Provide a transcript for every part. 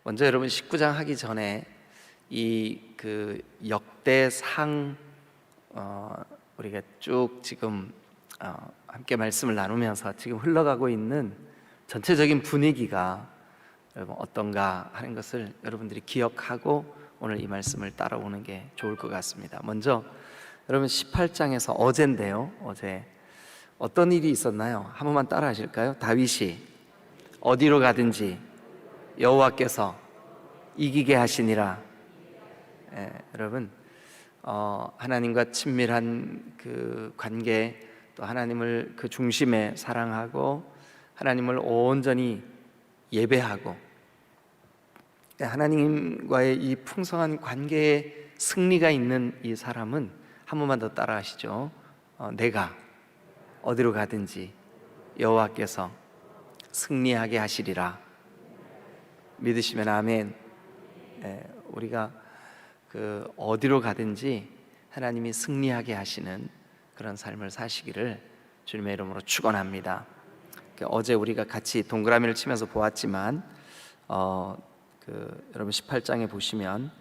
먼저 여러분 19장 하기 전에 이 역대상 우리가 쭉 지금 함께 말씀을 나누면서 지금 흘러가고 있는 전체적인 분위기가 여러분 어떤가 하는 것을 여러분들이 기억하고 오늘 이 말씀을 따라오는 게 좋을 것 같습니다. 먼저 여러분 18장에서 어제인데요, 어제 어떤 일이 있었나요? 한 번만 따라 하실까요? 다윗이 어디로 가든지 여호와께서 이기게 하시니라. 여러분 하나님과 친밀한 그 관계, 또 하나님을 그 중심에 사랑하고 하나님을 온전히 예배하고 하나님과의 이 풍성한 관계에 승리가 있는 이 사람은 한 번만 더 따라 하시죠. 내가 어디로 가든지 여호와께서 승리하게 하시리라. 믿으시면 아멘. 우리가 어디로 가든지 하나님이 승리하게 하시는 그런 삶을 사시기를 주님의 이름으로 축원합니다. 어제 우리가 같이 동그라미를 치면서 보았지만 여러분 18장에 보시면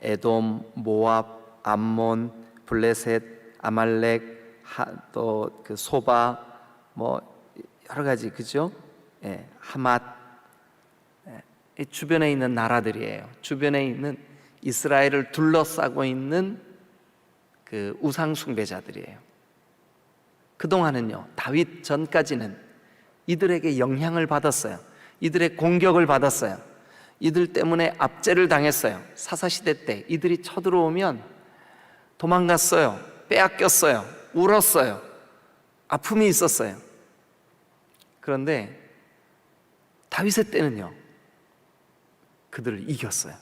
에돔, 모압, 암몬, 블레셋, 아말렉, 또 소바, 뭐 여러 가지, 그죠? 하맛, 이 주변에 있는 나라들이에요. 주변에 있는 이스라엘을 둘러싸고 있는 그 우상 숭배자들이에요. 그동안은요, 다윗 전까지는 이들에게 영향을 받았어요. 이들의 공격을 받았어요. 이들 때문에 압제를 당했어요. 사사시대 때 이들이 쳐들어오면 도망갔어요. 빼앗겼어요. 울었어요. 아픔이 있었어요. 그런데 다윗의 때는요, 그들을 이겼어요.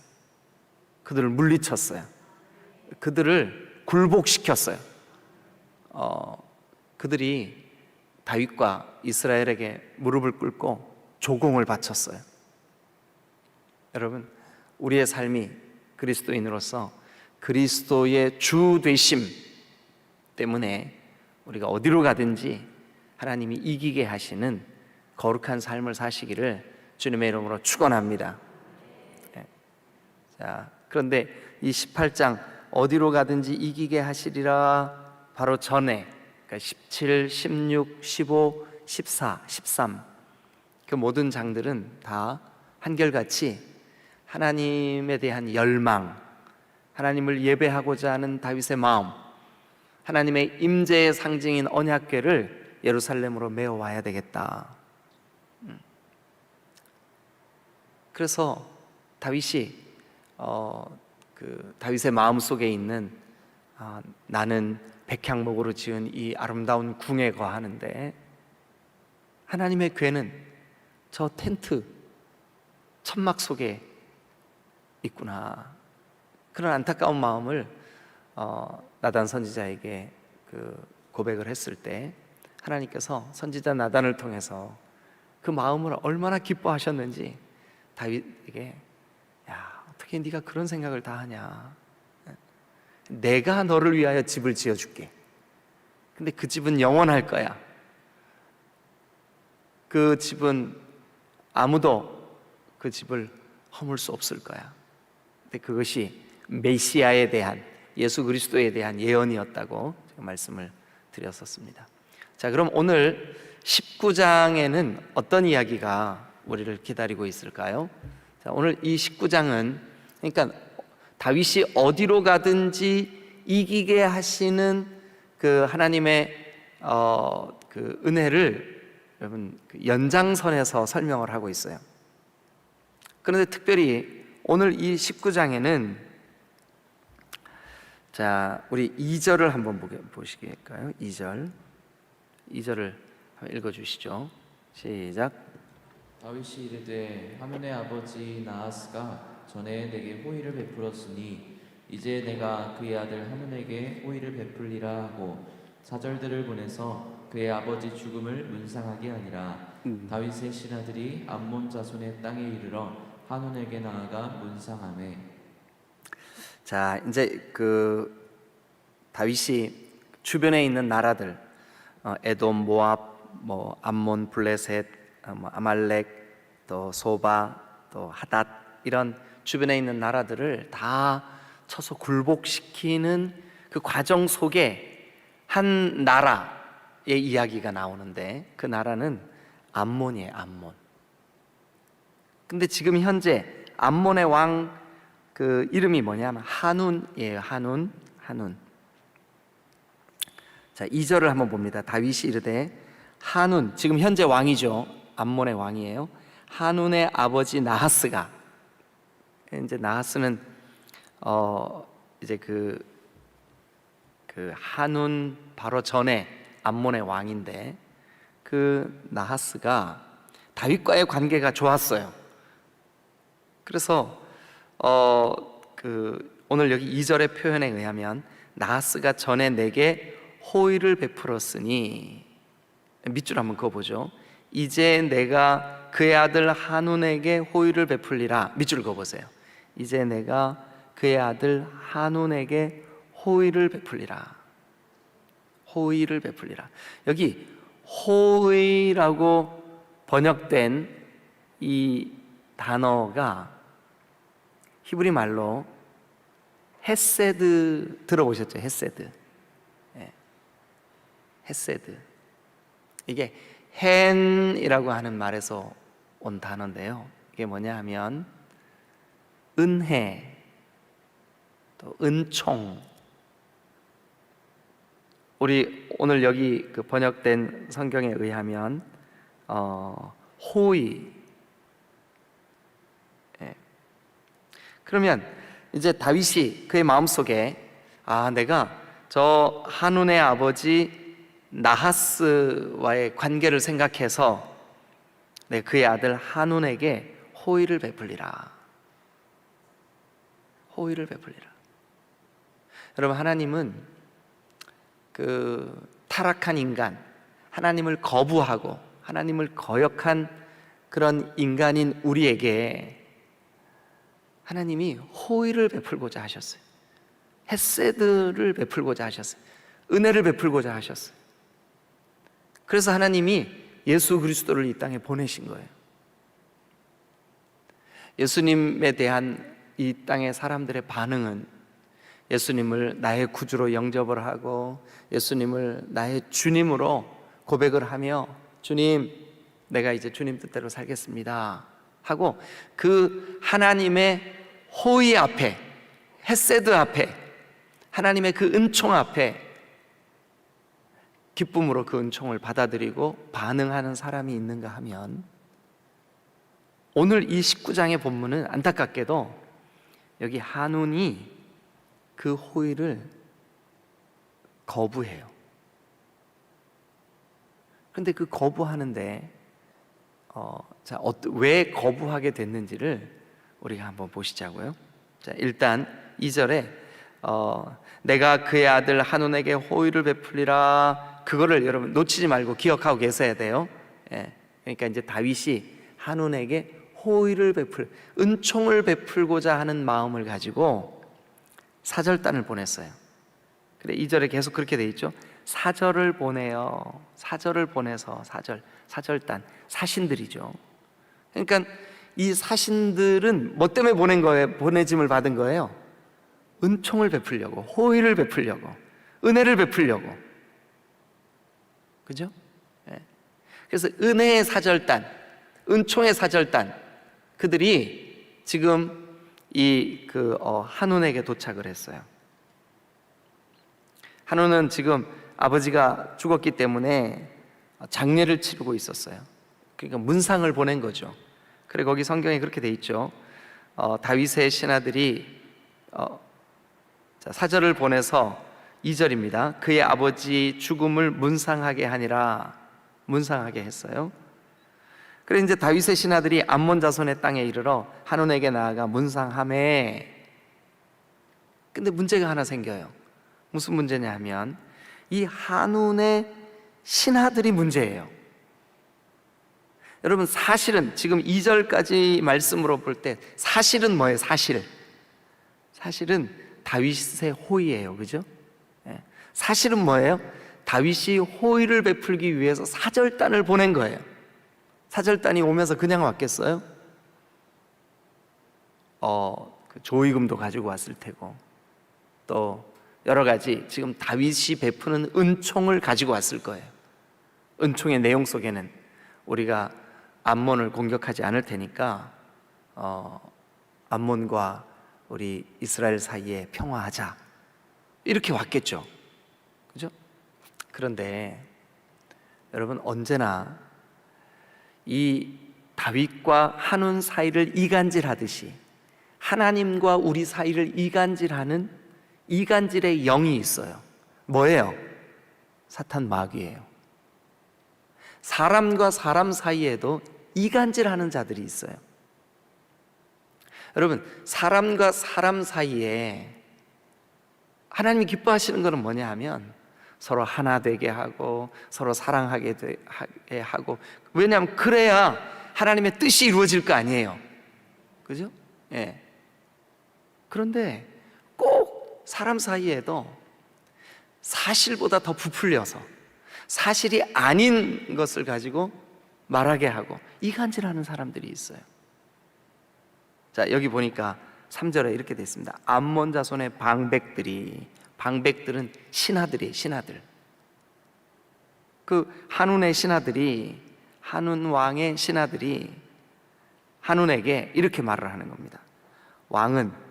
그들을 물리쳤어요. 그들을 굴복시켰어요. 그들이 다윗과 이스라엘에게 무릎을 꿇고 조공을 바쳤어요. 여러분, 우리의 삶이 그리스도인으로서 그리스도의 주 되심 때문에 우리가 어디로 가든지 하나님이 이기게 하시는 거룩한 삶을 사시기를 주님의 이름으로 축원합니다. 자, 그런데 이 18장 어디로 가든지 이기게 하시리라 바로 전에, 그러니까 17, 16, 15, 14, 13 그 모든 장들은 다 한결같이 하나님에 대한 열망, 하나님을 예배하고자 하는 다윗의 마음, 하나님의 임재의 상징인 언약궤를 예루살렘으로 메어와야 되겠다. 그래서 다윗이 다윗의 마음 속에 있는 나는 백향목으로 지은 이 아름다운 궁에 거하는데 하나님의 궤는 저 텐트 천막 속에 있구나. 그런 안타까운 마음을 나단 선지자에게 고백을 했을 때 하나님께서 선지자 나단을 통해서 그 마음을 얼마나 기뻐하셨는지 다윗에게, 야, 어떻게 네가 그런 생각을 다 하냐? 내가 너를 위하여 집을 지어줄게. 근데 그 집은 영원할 거야. 그 집은 아무도 그 집을 허물 수 없을 거야. 근데 그것이 메시아에 대한, 예수 그리스도에 대한 예언이었다고 제가 말씀을 드렸었습니다. 자, 그럼 오늘 19장에는 어떤 이야기가 우리를 기다리고 있을까요? 자, 오늘 이 19장은 그러니까 다윗이 어디로 가든지 이기게 하시는 그 하나님의 그 은혜를 여러분 연장선에서 설명을 하고 있어요. 그런데 특별히 오늘 이 19장에는 자, 우리 2절을 한번 보시겠까요? 2절을 한번 읽어주시죠. 시작. 다윗이 이르되 하문의 아버지 나하스가 전에 내게 호의를 베풀었으니 이제 내가 그의 아들 하문에게 호의를 베풀리라 하고 사절들을 보내서 그의 아버지 죽음을 문상하게 하니라. 다윗의 신하들이 암몬 자손의 땅에 이르러 하논에게 나아가 문상하매. 자, 이제 다윗이 주변에 있는 나라들, 에돔, 모압, 암몬, 블레셋, 아말렉, 또 소바, 또 하닷, 이런 주변에 있는 나라들을 다 쳐서 굴복시키는 그 과정 속에 한 나라의 이야기가 나오는데, 그 나라는 암몬이에요. 암몬. 근데 지금 현재 암몬의 왕 그 이름이 뭐냐면 한운이에요. 한운. 자, 2절을 한번 봅니다. 다윗이 이르되 한운, 지금 현재 왕이죠. 암몬의 왕이에요. 한운의 아버지 나하스가, 이제 나하스는 이제 그 한운 바로 전에 암몬의 왕인데, 그 나하스가 다윗과의 관계가 좋았어요. 그래서 오늘 여기 2절의 표현에 의하면 나하스가 전에 내게 호의를 베풀었으니, 밑줄 한번 그어보죠. 이제 내가 그의 아들 한운에게 호의를 베풀리라. 밑줄 그어보세요. 이제 내가 그의 아들 한운에게 호의를 베풀리라. 호의를 베풀리라. 여기 호의라고 번역된 이 단어가 히브리 말로 헤세드, 들어보셨죠? 헤세드. 네. 헤세드. 이게 헨이라고 하는 말에서 온 단어인데요, 이게 뭐냐 하면 은혜, 또 은총. 우리 오늘 여기 그 번역된 성경에 의하면 호의. 예. 그러면 이제 다윗이 그의 마음속에 내가 저 한운의 아버지 나하스와의 관계를 생각해서 그의 아들 한운에게 호의를 베풀리라. 호의를 베풀리라. 여러분, 하나님은 그 타락한 인간, 하나님을 거부하고 하나님을 거역한 그런 인간인 우리에게 하나님이 호의를 베풀고자 하셨어요. 헤세드를 베풀고자 하셨어요. 은혜를 베풀고자 하셨어요. 그래서 하나님이 예수 그리스도를 이 땅에 보내신 거예요. 예수님에 대한 이 땅의 사람들의 반응은 예수님을 나의 구주로 영접을 하고 예수님을 나의 주님으로 고백을 하며, 주님, 내가 이제 주님 뜻대로 살겠습니다 하고, 그 하나님의 호의 앞에, 헤세드 앞에, 하나님의 그 은총 앞에 기쁨으로 그 은총을 받아들이고 반응하는 사람이 있는가 하면, 오늘 이 19장의 본문은 안타깝게도 여기 한운이 그 호의를 거부해요. 그런데 그 거부하는데 왜 거부하게 됐는지를 우리가 한번 보시자고요. 자, 일단 2절에 내가 그의 아들 한운에게 호의를 베풀리라, 그거를 여러분 놓치지 말고 기억하고 계셔야 돼요. 그러니까 이제 다윗이 한운에게 호의를 은총을 베풀고자 하는 마음을 가지고 사절단을 보냈어요. 그래, 2절에 계속 그렇게 돼 있죠. 사절을 보내요. 사절을 보내서 사절단, 사신들이죠. 그러니까 이 사신들은 뭐 때문에 보낸 거예요? 보내짐을 받은 거예요. 은총을 베풀려고, 호의를 베풀려고, 은혜를 베풀려고. 그죠? 그래서 은혜의 사절단, 은총의 사절단, 그들이 지금 이 한운에게 도착을 했어요. 한운은 지금 아버지가 죽었기 때문에 장례를 치르고 있었어요. 그러니까 문상을 보낸 거죠. 그래, 거기 성경에 그렇게 돼 있죠. 다윗의 신하들이 사절을 보내서 2절입니다. 그의 아버지 죽음을 문상하게 하니라. 문상하게 했어요. 그래, 이제 다윗의 신하들이 암몬 자손의 땅에 이르러 한운에게 나아가 문상하매. 근데 문제가 하나 생겨요. 무슨 문제냐 하면 이 한운의 신하들이 문제예요. 여러분, 사실은 지금 2절까지 말씀으로 볼 때 사실은 뭐예요? 사실은 다윗의 호의예요. 그죠? 사실은 뭐예요? 다윗이 호의를 베풀기 위해서 사절단을 보낸 거예요. 사절단이 오면서 그냥 왔겠어요? 그 조의금도 가지고 왔을 테고, 또 여러 가지 지금 다윗이 베푸는 은총을 가지고 왔을 거예요. 은총의 내용 속에는 우리가 암몬을 공격하지 않을 테니까 암몬과 우리 이스라엘 사이에 평화하자, 이렇게 왔겠죠. 그죠? 그런데 여러분, 언제나 이 다윗과 한운 사이를 이간질하듯이 하나님과 우리 사이를 이간질하는 이간질의 영이 있어요. 뭐예요? 사탄 마귀예요. 사람과 사람 사이에도 이간질하는 자들이 있어요. 여러분, 사람과 사람 사이에 하나님이 기뻐하시는 것은 뭐냐 하면 서로 하나 되게 하고 서로 사랑하게 하고, 왜냐하면 그래야 하나님의 뜻이 이루어질 거 아니에요. 그죠? 예. 그런데 꼭 사람 사이에도 사실보다 더 부풀려서 사실이 아닌 것을 가지고 말하게 하고 이간질하는 사람들이 있어요. 자, 여기 보니까 3절에 이렇게 되어 있습니다. 암몬 자손의 방백들은 신하들이에요. 신하들. 그 한운의 신하들이, 한운 왕의 신하들이 한운에게 이렇게 말을 하는 겁니다. 왕은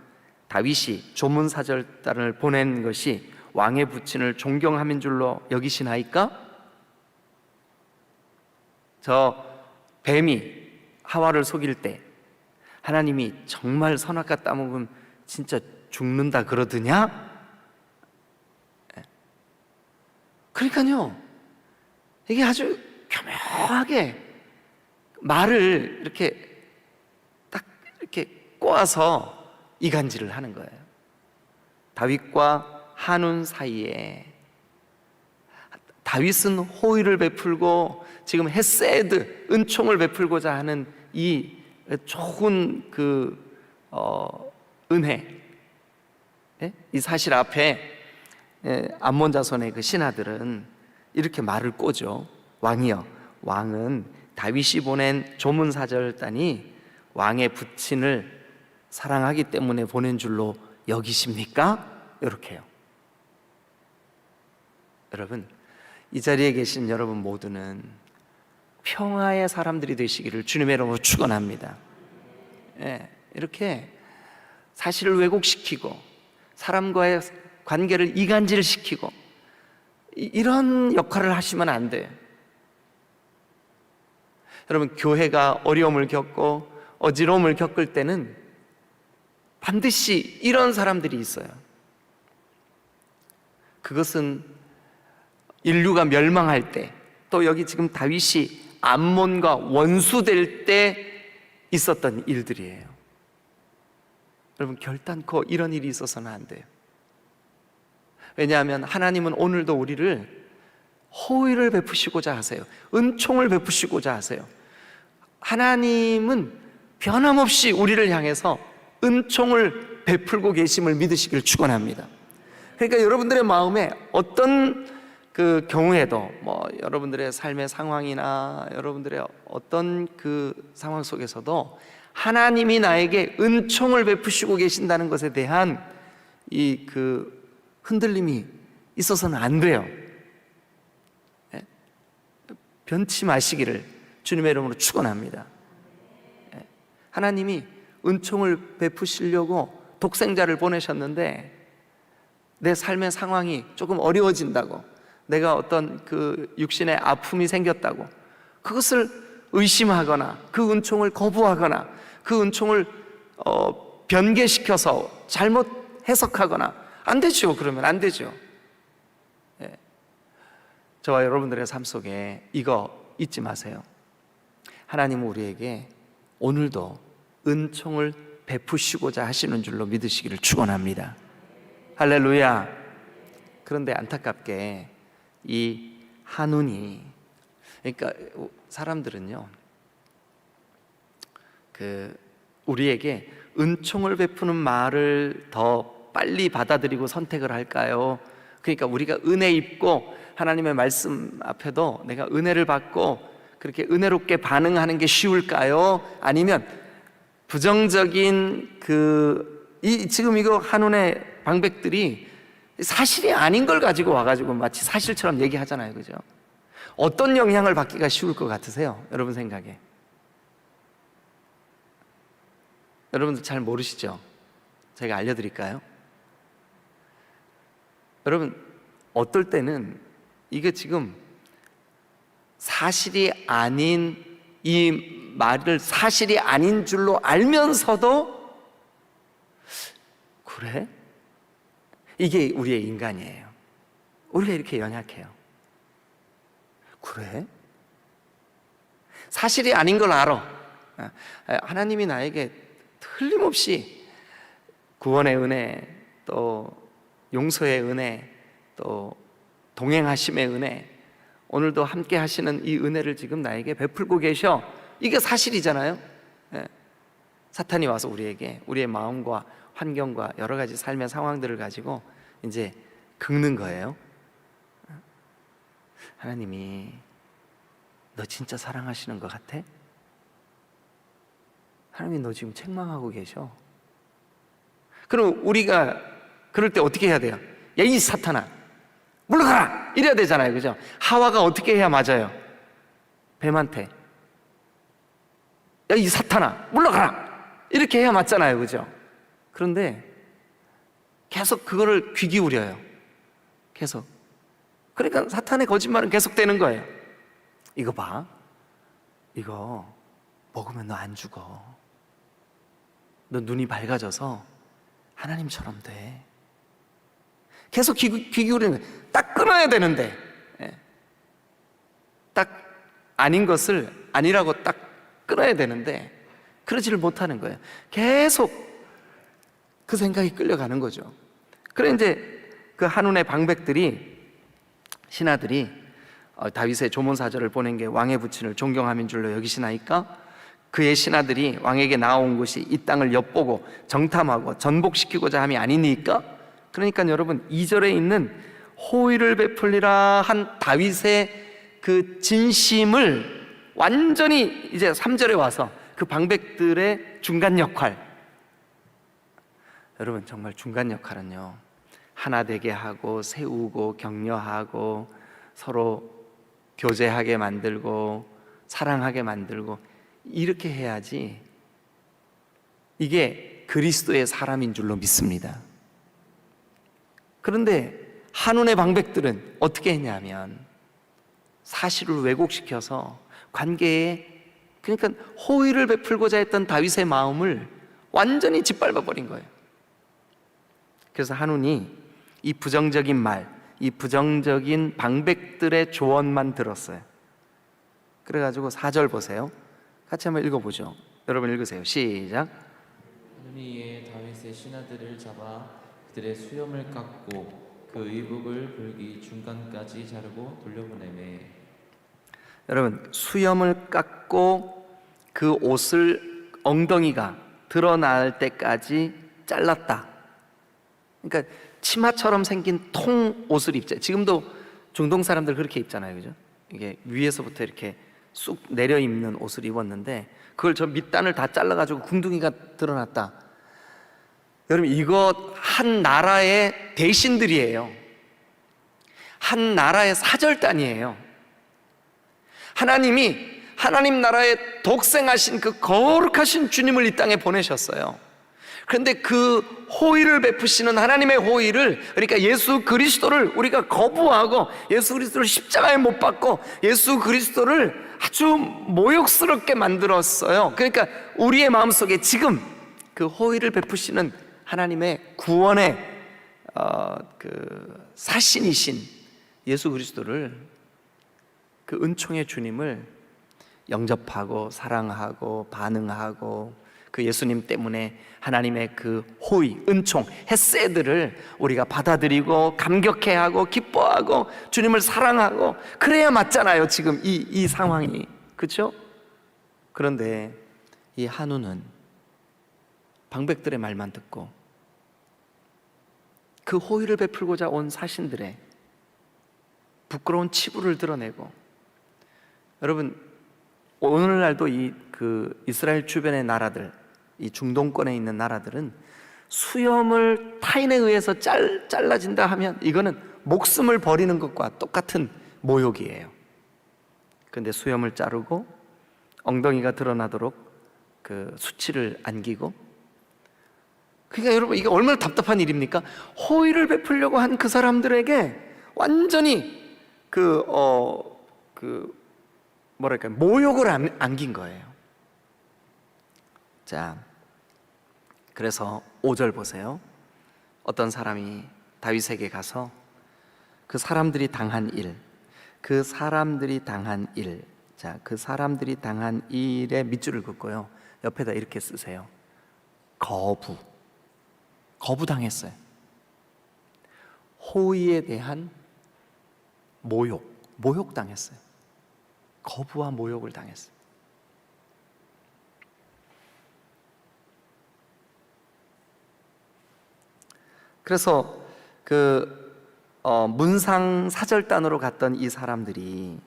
다윗이 조문사절단을 보낸 것이 왕의 부친을 존경함인 줄로 여기시나이까? 저 뱀이 하와를 속일 때 하나님이 정말 선악과 따먹으면 진짜 죽는다 그러더냐? 그러니까요, 이게 아주 교묘하게 말을 이렇게 딱 이렇게 꼬아서 이간질을 하는 거예요. 다윗과 한운 사이에 다윗은 호의를 베풀고 지금 헤세드, 은총을 베풀고자 하는 이 좋은 은혜, 이 사실 앞에 암몬 자손의 그 신하들은 이렇게 말을 꼬죠. 왕이여, 왕은 다윗이 보낸 조문사절단이 왕의 부친을 사랑하기 때문에 보낸 줄로 여기십니까? 이렇게요. 여러분, 이 자리에 계신 여러분 모두는 평화의 사람들이 되시기를 주님의 이름으로 축원합니다. 이렇게 사실을 왜곡시키고 사람과의 관계를 이간질시키고 이런 역할을 하시면 안 돼요. 여러분, 교회가 어려움을 겪고 어지러움을 겪을 때는 반드시 이런 사람들이 있어요. 그것은 인류가 멸망할 때, 또 여기 지금 다윗이 암몬과 원수될 때 있었던 일들이에요. 여러분, 결단코 이런 일이 있어서는 안 돼요. 왜냐하면 하나님은 오늘도 우리를 호의를 베푸시고자 하세요. 은총을 베푸시고자 하세요. 하나님은 변함없이 우리를 향해서 은총을 베풀고 계심을 믿으시길 축원합니다. 그러니까 여러분들의 마음에 어떤 그 경우에도, 여러분들의 삶의 상황이나 여러분들의 어떤 그 상황 속에서도 하나님이 나에게 은총을 베푸시고 계신다는 것에 대한 이 그 흔들림이 있어서는 안 돼요. 변치 마시기를 주님의 이름으로 축원합니다. 하나님이 은총을 베푸시려고 독생자를 보내셨는데 내 삶의 상황이 조금 어려워진다고, 내가 어떤 그 육신의 아픔이 생겼다고 그것을 의심하거나 그 은총을 거부하거나 그 은총을 변개시켜서 잘못 해석하거나 안 되죠. 그러면 안 되죠. 저와 여러분들의 삶 속에 이거 잊지 마세요. 하나님은 우리에게 오늘도 은총을 베푸시고자 하시는 줄로 믿으시기를 축원합니다. 할렐루야. 그런데 안타깝게 이 한운이, 그러니까 사람들은요, 우리에게 은총을 베푸는 말을 더 빨리 받아들이고 선택을 할까요? 그러니까 우리가 은혜 입고 하나님의 말씀 앞에도 내가 은혜를 받고 그렇게 은혜롭게 반응하는 게 쉬울까요? 아니면 부정적인 지금 이거 한운의 방백들이 사실이 아닌 걸 가지고 와가지고 마치 사실처럼 얘기하잖아요, 그죠? 어떤 영향을 받기가 쉬울 것 같으세요? 여러분 생각에? 여러분들 잘 모르시죠? 제가 알려드릴까요? 여러분, 어떨 때는 이게 지금 사실이 아닌, 이 말을 사실이 아닌 줄로 알면서도 그래? 이게 우리의 인간이에요. 우리가 이렇게 연약해요. 그래? 사실이 아닌 걸 알아. 하나님이 나에게 틀림없이 구원의 은혜, 또 용서의 은혜, 또 동행하심의 은혜, 오늘도 함께 하시는 이 은혜를 지금 나에게 베풀고 계셔. 이게 사실이잖아요. 사탄이 와서 우리에게 우리의 마음과 환경과 여러 가지 삶의 상황들을 가지고 이제 긁는 거예요. 하나님이 너 진짜 사랑하시는 것 같아? 하나님이 너 지금 책망하고 계셔. 그럼 우리가 그럴 때 어떻게 해야 돼요? 야, 이 사탄아, 물러가라! 이래야 되잖아요, 그죠? 하와가 어떻게 해야 맞아요? 뱀한테 야, 이 사탄아, 물러가라! 이렇게 해야 맞잖아요, 그죠? 그런데 계속 그거를 귀 기울여요. 계속. 그러니까 사탄의 거짓말은 계속되는 거예요. 이거 봐, 이거 먹으면 너 안 죽어. 너 눈이 밝아져서 하나님처럼 돼. 계속 귀 기울이는 거예요. 딱 끊어야 되는데, 딱 아닌 것을 아니라고 딱 끊어야 되는데 그러지를 못하는 거예요. 계속 그 생각이 끌려가는 거죠. 그래 이제 그 한운의 방백들이, 신하들이 다윗의 조문사절을 보낸 게 왕의 부친을 존경함인 줄로 여기시나이까? 그의 신하들이 왕에게 나온 것이 이 땅을 엿보고 정탐하고 전복시키고자 함이 아니니까? 그러니까 여러분, 2절에 있는 호의를 베풀리라 한 다윗의 그 진심을 완전히 이제 3절에 와서 그 방백들의 중간 역할, 여러분 정말 중간 역할은요, 하나 되게 하고 세우고 격려하고 서로 교제하게 만들고 사랑하게 만들고 이렇게 해야지 이게 그리스도의 사람인 줄로 믿습니다. 그런데 한운의 방백들은 어떻게 했냐면 사실을 왜곡시켜서 관계에, 그러니까 호의를 베풀고자 했던 다윗의 마음을 완전히 짓밟아 버린 거예요. 그래서 한운이 이 부정적인 말, 이 부정적인 방백들의 조언만 들었어요. 그래가지고 4절 보세요. 같이 한번 읽어보죠. 여러분 읽으세요. 시작. 한운이 이에 다윗의 신하들을 잡아 그들의 수염을 깎고 그 의복을 불기 중간까지 자르고 돌려보내매. 여러분, 수염을 깎고 그 옷을 엉덩이가 드러날 때까지 잘랐다. 그러니까 치마처럼 생긴 통 옷을 입자. 지금도 중동 사람들 그렇게 입잖아요, 그죠? 이게 위에서부터 이렇게 쑥 내려 입는 옷을 입었는데 그걸 저 밑단을 다 잘라가지고 궁둥이가 드러났다. 여러분, 이거 한 나라의 대신들이에요. 한 나라의 사절단이에요. 하나님이 하나님 나라에 독생하신 그 거룩하신 주님을 이 땅에 보내셨어요. 그런데 그 호의를 베푸시는 하나님의 호의를, 그러니까 예수 그리스도를 우리가 거부하고 예수 그리스도를 십자가에 못 박고 예수 그리스도를 아주 모욕스럽게 만들었어요. 그러니까 우리의 마음속에 지금 그 호의를 베푸시는 하나님의 구원의 그 사신이신 예수 그리스도를, 그 은총의 주님을 영접하고 사랑하고 반응하고 그 예수님 때문에 하나님의 그 호의, 은총, 헤세드를 우리가 받아들이고 감격해하고 기뻐하고 주님을 사랑하고 그래야 맞잖아요, 지금 이 상황이. 그렇죠? 그런데 이 한우는 방백들의 말만 듣고 그 호의를 베풀고자 온 사신들의 부끄러운 치부를 드러내고, 여러분 오늘날도 그 이스라엘 주변의 나라들, 이 중동권에 있는 나라들은 수염을 타인에 의해서 잘라진다 하면 이거는 목숨을 버리는 것과 똑같은 모욕이에요. 근데 수염을 자르고 엉덩이가 드러나도록 그 수치를 안기고, 그러니까 여러분 이게 얼마나 답답한 일입니까? 호의를 베풀려고 한 그 사람들에게 완전히 뭐랄까 모욕을 안긴 거예요. 자, 그래서 5절 보세요. 어떤 사람이 다윗에게 가서 그 사람들이 당한 일, 그 사람들이 당한 일에 밑줄을 긋고요, 옆에다 이렇게 쓰세요. 거부당했어요. 호의에 대한 모욕당했어요. 거부와 모욕을 당했어요. 그래서 문상 사절단으로 갔던 이 사람들이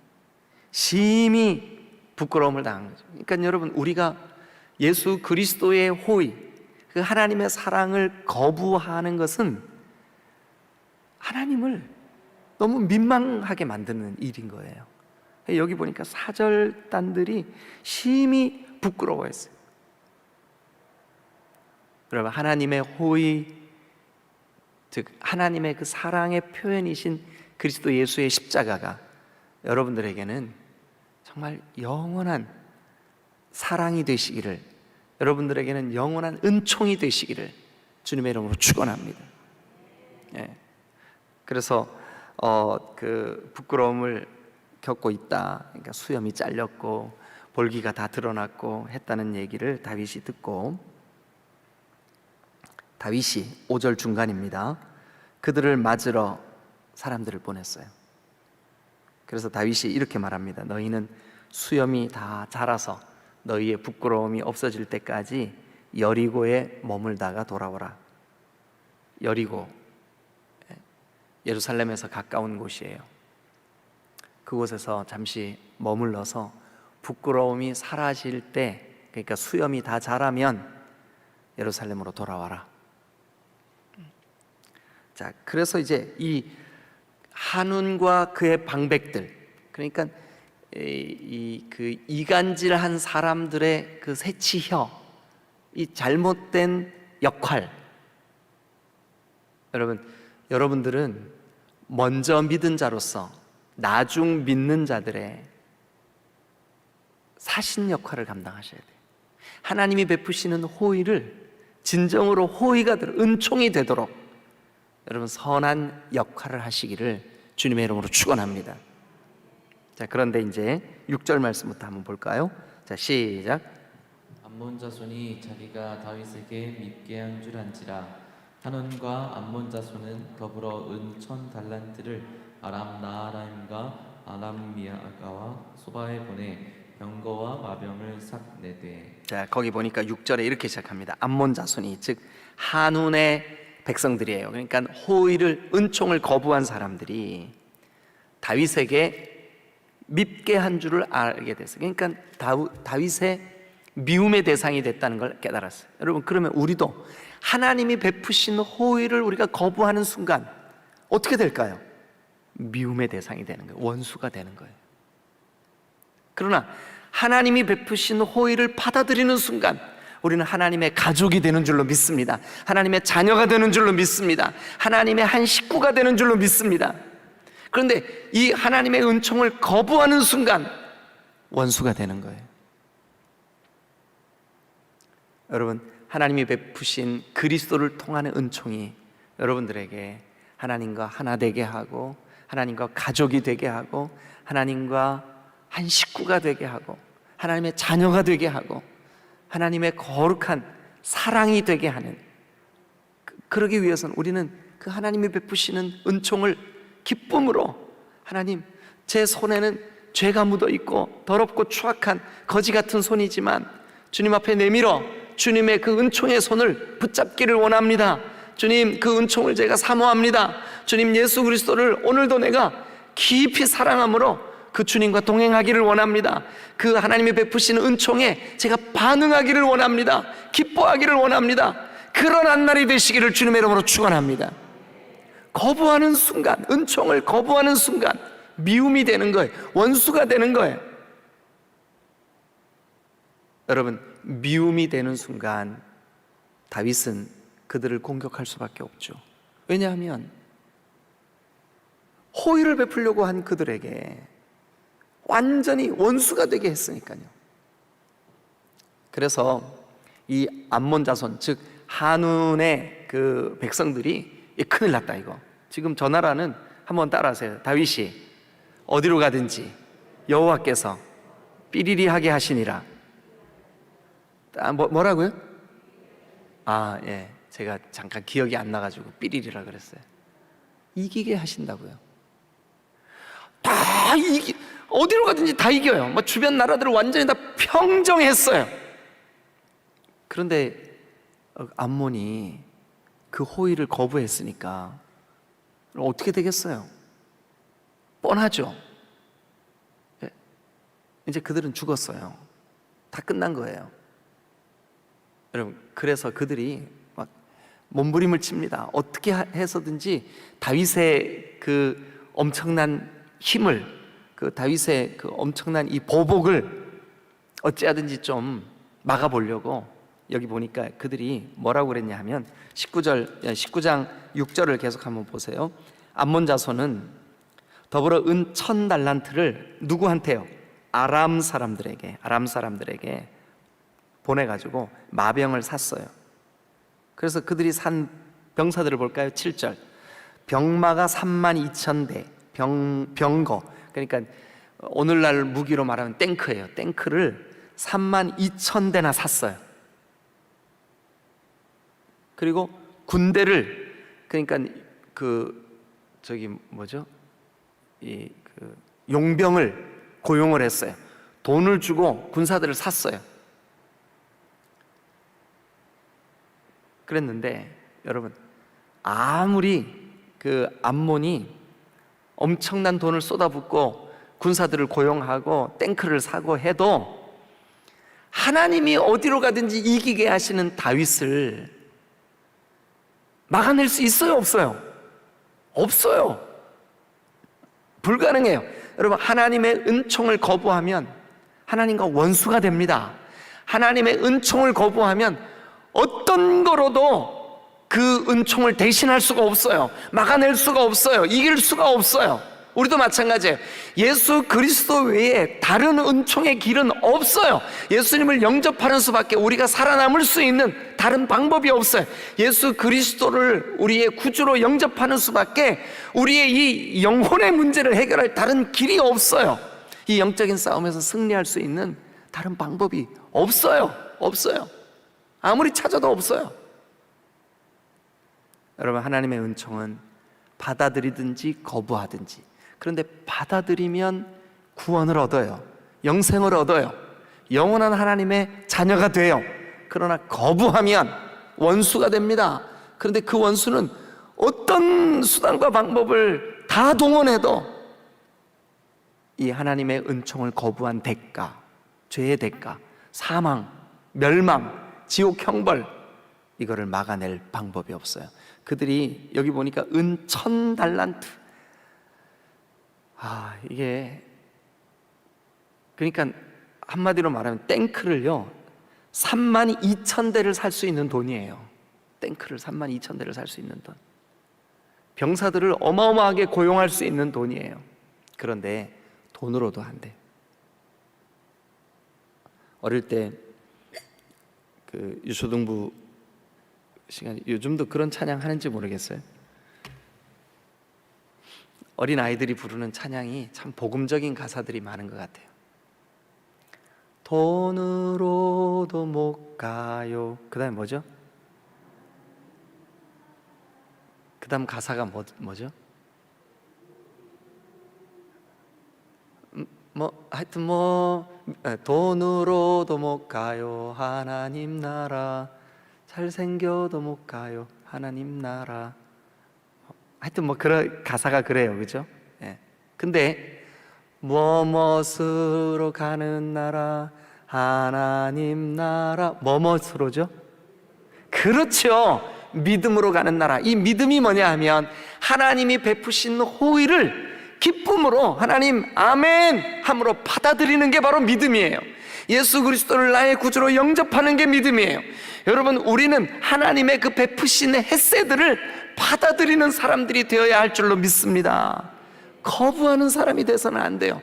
심히 부끄러움을 당한 거죠. 그러니까 여러분, 우리가 예수 그리스도의 호의, 그 하나님의 사랑을 거부하는 것은 하나님을 너무 민망하게 만드는 일인 거예요. 여기 보니까 사절단들이 심히 부끄러워했어요. 여러분, 하나님의 호의, 즉 하나님의 그 사랑의 표현이신 그리스도 예수의 십자가가 여러분들에게는 정말 영원한 사랑이 되시기를, 여러분들에게는 영원한 은총이 되시기를 주님의 이름으로 축원합니다. 예. 그래서 그 부끄러움을 겪고 있다, 그러니까 수염이 잘렸고 볼기가 다 드러났고 했다는 얘기를 다윗이 듣고, 다윗이 5절 중간입니다. 그들을 맞으러 사람들을 보냈어요. 그래서 다윗이 이렇게 말합니다. 너희는 수염이 다 자라서 너희의 부끄러움이 없어질 때까지 여리고에 머물다가 돌아오라. 여리고, 예루살렘에서 가까운 곳이에요. 그곳에서 잠시 머물러서 부끄러움이 사라질 때, 그러니까 수염이 다 자라면 예루살렘으로 돌아와라. 자, 그래서 이제 이 한운과 그의 방백들, 그러니까 그 이간질한 사람들의 그 새치혀, 이 잘못된 역할, 여러분들은 먼저 믿은 자로서 나중 믿는 자들의 사신 역할을 감당하셔야 돼요. 하나님이 베푸시는 호의를 진정으로 호의가 되도록, 은총이 되도록 여러분 선한 역할을 하시기를 주님의 이름으로 축원합니다. 자, 그런데 이제 6절 말씀부터 한번 볼까요? 자, 시작. 암몬 자손이 자기가 다윗에게 밉게 한 줄 안지라. 한온과 암몬 자손은 더불어 은 1000달란트를 아람 나하라임과 아람 미아가와 소바에 보내 병거와 마병을 싹 내되. 자, 거기 보니까 6절에 이렇게 시작합니다. 암몬 자손이, 즉 한운의 백성들이에요. 그러니까 호의를, 은총을 거부한 사람들이 다윗에게 밉게 한 줄을 알게 됐어요. 그러니까 다윗의 미움의 대상이 됐다는 걸 깨달았어요. 여러분, 그러면 우리도 하나님이 베푸신 호의를 우리가 거부하는 순간 어떻게 될까요? 미움의 대상이 되는 거예요. 원수가 되는 거예요. 그러나 하나님이 베푸신 호의를 받아들이는 순간 우리는 하나님의 가족이 되는 줄로 믿습니다. 하나님의 자녀가 되는 줄로 믿습니다. 하나님의 한 식구가 되는 줄로 믿습니다. 그런데 이 하나님의 은총을 거부하는 순간 원수가 되는 거예요. 여러분, 하나님이 베푸신 그리스도를 통하는 은총이 여러분들에게 하나님과 하나 되게 하고, 하나님과 가족이 되게 하고, 하나님과 한 식구가 되게 하고, 하나님의 자녀가 되게 하고, 하나님의 거룩한 사랑이 되게 하는, 그러기 위해서는 우리는 그 하나님이 베푸시는 은총을 기쁨으로, 하나님, 제 손에는 죄가 묻어 있고 더럽고 추악한 거지 같은 손이지만 주님 앞에 내밀어 주님의 그 은총의 손을 붙잡기를 원합니다. 주님, 그 은총을 제가 사모합니다. 주님, 예수 그리스도를 오늘도 내가 깊이 사랑함으로 그 주님과 동행하기를 원합니다. 그 하나님이 베푸시는 은총에 제가 반응하기를 원합니다. 기뻐하기를 원합니다. 그런 한 날이 되시기를 주님의 이름으로 축원합니다. 거부하는 순간, 은총을 거부하는 순간 미움이 되는 거예요. 원수가 되는 거예요. 여러분, 미움이 되는 순간 다윗은 그들을 공격할 수밖에 없죠. 왜냐하면 호의를 베풀려고 한 그들에게 완전히 원수가 되게 했으니까요. 그래서 이 암몬 자손, 즉 한운의 그 백성들이 큰일 났다 이거. 지금 저 나라는 한번 따라하세요. 다윗이 어디로 가든지 여호와께서 삐리리하게 하시니라. 뭐라고요? 예, 제가 잠깐 기억이 안 나가지고 삐리리라 그랬어요. 이기게 하신다고요. 어디로 가든지 다 이겨요. 뭐 주변 나라들을 완전히 다 평정했어요. 그런데 암몬이 그 호의를 거부했으니까 어떻게 되겠어요? 뻔하죠. 이제 그들은 죽었어요. 다 끝난 거예요. 여러분, 그래서 그들이 막 몸부림을 칩니다. 어떻게 해서든지 다윗의 그 엄청난 힘을, 그 다윗의 그 엄청난 이 보복을 어찌하든지 좀 막아보려고, 여기 보니까 그들이 뭐라고 그랬냐 하면 19장 6절을 계속 한번 보세요. 암몬 자손은 더불어 은 1000달란트를 누구한테요? 아람 사람들에게 보내가지고 마병을 샀어요. 그래서 그들이 산 병사들을 볼까요? 7절. 병마가 32,000대, 병거, 그러니까 오늘날 무기로 말하면 탱크예요. 탱크를 32,000대나 샀어요. 그리고 군대를, 그러니까 용병을 고용을 했어요. 돈을 주고 군사들을 샀어요. 그랬는데 여러분, 아무리 그 암몬이 엄청난 돈을 쏟아붓고 군사들을 고용하고 탱크를 사고 해도 하나님이 어디로 가든지 이기게 하시는 다윗을 막아낼 수 있어요, 없어요? 없어요. 불가능해요. 여러분, 하나님의 은총을 거부하면 하나님과 원수가 됩니다. 하나님의 은총을 거부하면 어떤 거로도 그 은총을 대신할 수가 없어요. 막아낼 수가 없어요. 이길 수가 없어요. 우리도 마찬가지예요. 예수 그리스도 외에 다른 은총의 길은 없어요. 예수님을 영접하는 수밖에 우리가 살아남을 수 있는 다른 방법이 없어요. 예수 그리스도를 우리의 구주로 영접하는 수밖에 우리의 이 영혼의 문제를 해결할 다른 길이 없어요. 이 영적인 싸움에서 승리할 수 있는 다른 방법이 없어요. 아무리 찾아도 없어요. 여러분, 하나님의 은총은 받아들이든지 거부하든지, 그런데 받아들이면 구원을 얻어요. 영생을 얻어요. 영원한 하나님의 자녀가 돼요. 그러나 거부하면 원수가 됩니다. 그런데 그 원수는 어떤 수단과 방법을 다 동원해도 이 하나님의 은총을 거부한 대가, 죄의 대가, 사망, 멸망, 지옥 형벌, 이거를 막아낼 방법이 없어요. 그들이 여기 보니까 은 1000달란트, 이게 그러니까 한마디로 말하면 탱크를요 32,000대를 살 수 있는 돈이에요. 탱크를 32,000대를 살 수 있는 돈, 병사들을 어마어마하게 고용할 수 있는 돈이에요. 그런데 돈으로도 안 돼. 어릴 때 그 유초등부 시간, 요즘도 그런 찬양 하는지 모르겠어요. 어린 아이들이 부르는 찬양이 참 복음적인 가사들이 많은 것 같아요. 돈으로도 못 가요. 그 다음에 뭐죠? 그 다음 가사가 뭐죠? 하여튼 돈으로도 못 가요 하나님 나라, 잘생겨도 못 가요 하나님 나라. 하여튼 그런 가사가 그래요, 그죠? 예. 근데 뭐뭇으로 가는 나라, 하나님 나라. 뭐뭇으로죠? 그렇죠. 믿음으로 가는 나라. 이 믿음이 뭐냐 하면 하나님이 베푸신 호의를 기쁨으로 하나님 아멘 함으로 받아들이는 게 바로 믿음이에요. 예수 그리스도를 나의 구주로 영접하는 게 믿음이에요. 여러분, 우리는 하나님의 그 베푸신 헤세드를 받아들이는 사람들이 되어야 할 줄로 믿습니다. 거부하는 사람이 돼서는 안 돼요.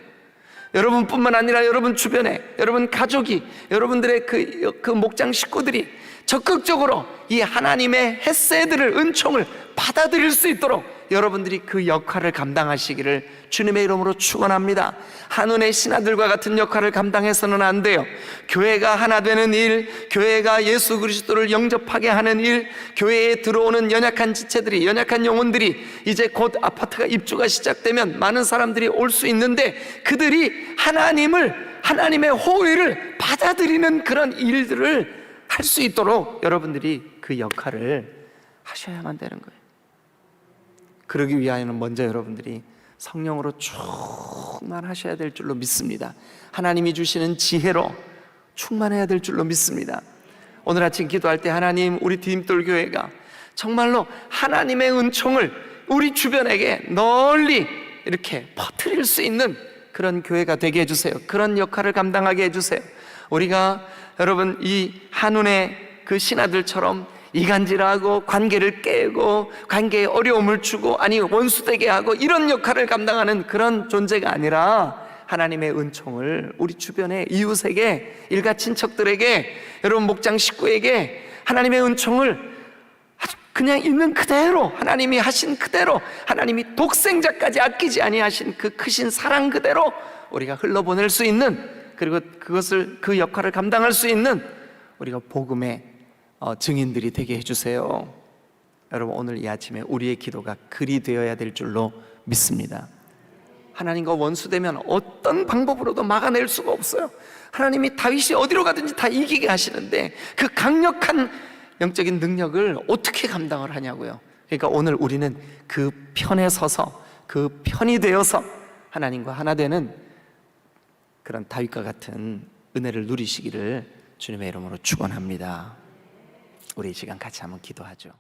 여러분뿐만 아니라 여러분 주변에, 여러분 가족이, 여러분들의 그 목장 식구들이 적극적으로 이 하나님의 헤세드를, 은총을 받아들일 수 있도록 여러분들이 그 역할을 감당하시기를 주님의 이름으로 축원합니다. 한운의 신하들과 같은 역할을 감당해서는 안 돼요. 교회가 하나 되는 일, 교회가 예수 그리스도를 영접하게 하는 일, 교회에 들어오는 연약한 지체들이, 연약한 영혼들이 이제 곧 아파트가 입주가 시작되면 많은 사람들이 올 수 있는데 그들이 하나님의 호의를 받아들이는 그런 일들을 할 수 있도록 여러분들이 그 역할을 하셔야만 되는 거예요. 그러기 위하여는 먼저 여러분들이 성령으로 충만하셔야 될 줄로 믿습니다. 하나님이 주시는 지혜로 충만해야 될 줄로 믿습니다. 오늘 아침 기도할 때 하나님, 우리 디딤돌 교회가 정말로 하나님의 은총을 우리 주변에게 널리 이렇게 퍼뜨릴 수 있는 그런 교회가 되게 해주세요. 그런 역할을 감당하게 해주세요. 우리가 여러분 이 한운의 그 신하들처럼 이간질하고 관계를 깨고 관계에 어려움을 주고 아니 원수되게 하고 이런 역할을 감당하는 그런 존재가 아니라 하나님의 은총을 우리 주변의 이웃에게, 일가 친척들에게, 여러분 목장 식구에게 하나님의 은총을 아주 그냥 있는 그대로, 하나님이 하신 그대로, 하나님이 독생자까지 아끼지 아니하신 그 크신 사랑 그대로 우리가 흘러보낼 수 있는, 그리고 그 역할을 감당할 수 있는 우리가 복음의 증인들이 되게 해주세요. 여러분, 오늘 이 아침에 우리의 기도가 그리 되어야 될 줄로 믿습니다. 하나님과 원수되면 어떤 방법으로도 막아낼 수가 없어요. 하나님이 다윗이 어디로 가든지 다 이기게 하시는데 그 강력한 영적인 능력을 어떻게 감당을 하냐고요. 그러니까 오늘 우리는 그 편에 서서, 그 편이 되어서 하나님과 하나 되는 그런 다윗과 같은 은혜를 누리시기를 주님의 이름으로 축원합니다. 우리 이 시간 같이 한번 기도하죠.